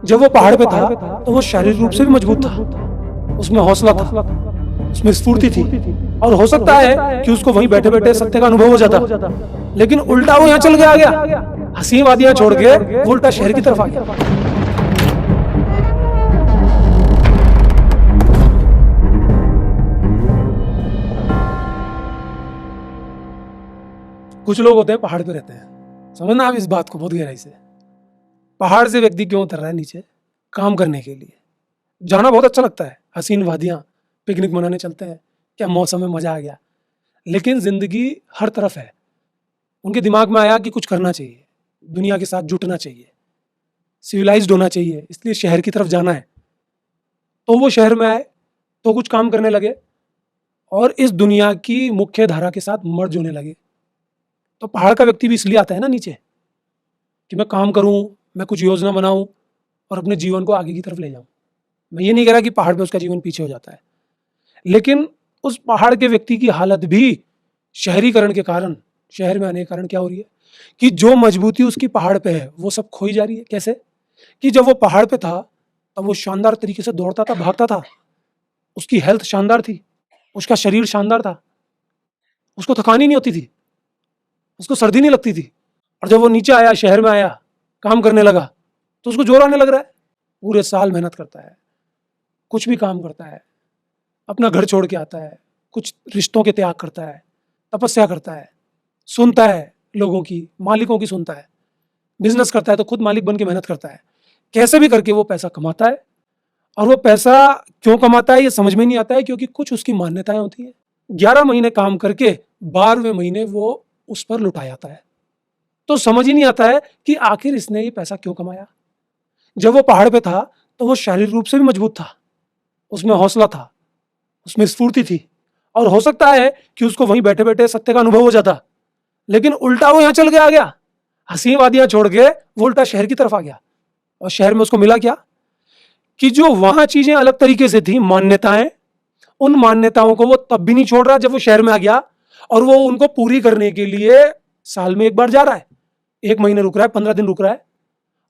जब वो पहाड़ पे था तो वो शारीरिक रूप से भी मजबूत था, उसमें हौसला था, उसमें स्फूर्ति थी और हो सकता है कि उसको वहीं बैठे बैठे सत्य का अनुभव हो जाता। लेकिन उल्टा वो यहाँ चल के आ गया, हसीन वादियां छोड़ के वो उल्टा शहर की तरफ आ गया। कुछ लोग होते हैं पहाड़ पे रहते हैं, समझना आप इस बात को बहुत गहराई से। पहाड़ से व्यक्ति क्यों उतर रहा है नीचे? काम करने के लिए। जाना बहुत अच्छा लगता है, हसीन वादियां, पिकनिक मनाने चलते हैं, क्या मौसम में मजा आ गया। लेकिन जिंदगी हर तरफ है। उनके दिमाग में आया कि कुछ करना चाहिए, दुनिया के साथ जुटना चाहिए, सिविलाइज्ड होना चाहिए, इसलिए शहर की तरफ जाना है। तो वो शहर में आए, तो कुछ काम करने लगे और इस दुनिया की मुख्य धारा के साथ मर्ज होने लगे। तो पहाड़ का व्यक्ति भी इसलिए आता है ना नीचे, कि मैं काम करूं, मैं कुछ योजना बनाऊं और अपने जीवन को आगे की तरफ ले जाऊं। मैं ये नहीं कह रहा कि पहाड़ पे उसका जीवन पीछे हो जाता है, लेकिन उस पहाड़ के व्यक्ति की हालत भी शहरीकरण के कारण, शहर में आने के कारण क्या हो रही है कि जो मजबूती उसकी पहाड़ पे है वो सब खोई जा रही है। कैसे? कि जब वो पहाड़ पे था तब वो शानदार तरीके से दौड़ता था, भागता था, उसकी हेल्थ शानदार थी, उसका शरीर शानदार था, उसको थकानी नहीं होती थी, उसको सर्दी नहीं लगती थी। और जब वो नीचे आया, शहर में आया, काम करने लगा, तो उसको जोर आने लग रहा है। पूरे साल मेहनत करता है, कुछ भी काम करता है, अपना घर छोड़ के आता है, कुछ रिश्तों के त्याग करता है, तपस्या करता है, सुनता है लोगों की, मालिकों की सुनता है, बिजनेस करता है तो खुद मालिक बन के मेहनत करता है। कैसे भी करके वो पैसा कमाता है। और वो पैसा क्यों कमाता है ये समझ में नहीं आता है, क्योंकि कुछ उसकी मान्यताएं होती हैं। 11 महीने काम करके 12वें महीने वो उस पर लुटा जाता है। तो समझ ही नहीं आता है कि आखिर इसने ये पैसा क्यों कमाया। जब वो पहाड़ पे था तो वो शारीरिक रूप से भी मजबूत था, उसमें हौसला था, उसमें स्फूर्ति थी और हो सकता है कि उसको वहीं बैठे बैठे सत्य का अनुभव हो जाता। लेकिन उल्टा वो यहाँ चल के आ गया, हसीन वादियां छोड़ के वो उल्टा शहर की तरफ आ गया। और शहर में उसको मिला क्या कि जो वहां चीजें अलग तरीके से थी, मान्यताएं, उन मान्यताओं को वो तब भी नहीं छोड़ रहा जब वो शहर में आ गया। और वो उनको पूरी करने के लिए साल में एक बार जा रहा है, 1 महीने रुक रहा है, 15 दिन रुक रहा है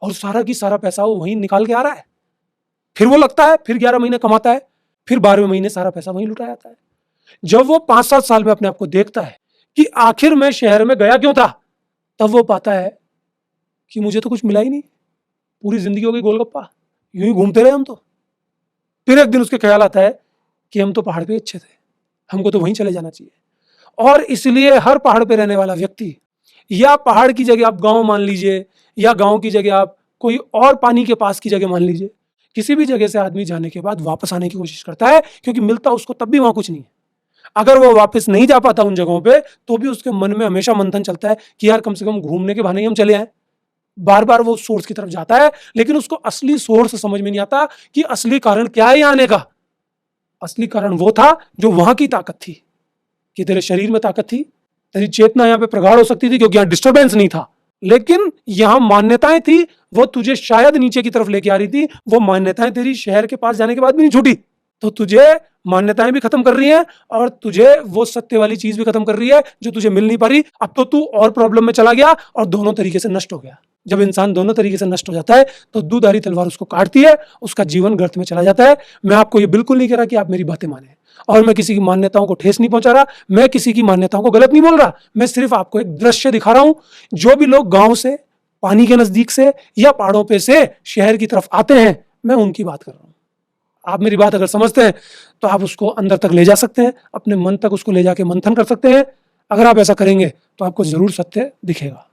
और सारा की सारा पैसा वो वहीं निकाल के आ रहा है। फिर वो लगता है, फिर 11 महीने कमाता है, फिर 12वें महीने सारा पैसा वहीं लुटाया जाता है। जब वो 5-7 साल में अपने आप को देखता है कि आखिर मैं शहर में गया क्यों था, तब वो पाता है कि मुझे तो कुछ मिला ही नहीं, पूरी जिंदगी हो गई गोलगप्पा, यूं ही घूमते रहे हम तो। फिर एक दिन उसके ख्याल आता है कि हम तो पहाड़ पे अच्छे थे, हमको तो वहीं चले जाना चाहिए। और इसलिए हर पहाड़ पे रहने वाला व्यक्ति, या पहाड़ की जगह आप गांव मान लीजिए, या गांव की जगह आप कोई और पानी के पास की जगह मान लीजिए, किसी भी जगह से आदमी जाने के बाद वापस आने की कोशिश करता है, क्योंकि मिलता उसको तब भी वहां कुछ नहीं है। अगर वो वापस नहीं जा पाता उन जगहों पे, तो भी उसके मन में हमेशा मंथन चलता है कि यार कम से कम घूमने के बहाने ही हम चले आए। बार बार वो सोर्स की तरफ जाता है, लेकिन उसको असली सोर्स समझ में नहीं आता कि असली कारण क्या है यहाँ आने का। असली कारण वो था जो वहां की ताकत थी, कि तेरे शरीर में ताकत थी, तेरी चेतना यहाँ पे प्रगाढ़ हो सकती थी क्योंकि यहाँ डिस्टर्बेंस नहीं था। लेकिन यहाँ मान्यताएं थी, वो तुझे शायद नीचे की तरफ लेके आ रही थी। वो मान्यताएं तेरी शहर के पास जाने के बाद भी नहीं छूटी, तो तुझे मान्यताएं भी खत्म कर रही हैं और तुझे वो सत्य वाली चीज भी खत्म कर रही है जो तुझे मिल नहीं पा रही। अब तो तू और प्रॉब्लम में चला गया और दोनों तरीके से नष्ट हो गया। जब इंसान दोनों तरीके से नष्ट हो जाता है तो दुधारी तलवार उसको काटती है, उसका जीवन गर्त में चला जाता है। मैं आपको ये बिल्कुल नहीं कह रहा कि आप मेरी बातें माने, और मैं किसी की मान्यताओं को ठेस नहीं पहुंचा रहा, मैं किसी की मान्यताओं को गलत नहीं बोल रहा। मैं सिर्फ आपको एक दृश्य दिखा रहा हूं। जो भी लोग गांव से, पानी के नजदीक से या पहाड़ों पे से शहर की तरफ आते हैं, मैं उनकी बात कर रहा हूं। आप मेरी बात अगर समझते हैं तो आप उसको अंदर तक ले जा सकते हैं, अपने मन तक उसको ले जाके मंथन कर सकते हैं। अगर आप ऐसा करेंगे तो आपको जरूर सत्य दिखेगा।